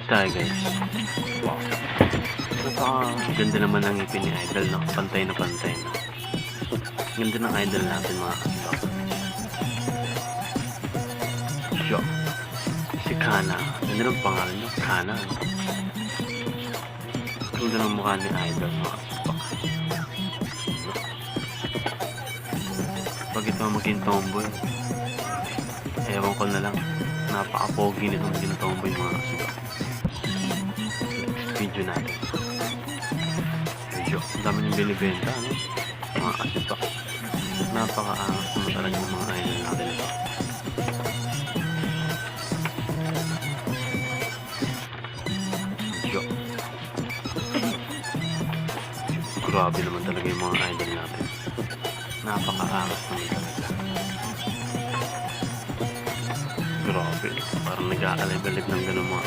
Tayo guys. Wow. Napaka-ganda naman ng ngipin ni Idol, no? Pantay na pantay, no? Ganda ng Idol natin, mga kasbak. Yo. Si Kana. Ganda ng pangalan niya, Kana, no? Ganda ng mukha ni Idol, mga kasbak. Pag ito maging tomboy, ewan ko na lang. Napaka-pogi nito maging tomboy, mga kasbak. Video natin. Medyo ang dami niyong binibenta, no? Mga kasbak. Napaka-angas naman talaga ng mga idol natin ito. Medyo grabe naman talaga yung mga idol natin. Napaka-angas naman talaga. Grabe. Parang nag-aalib-alib ng gano'n mga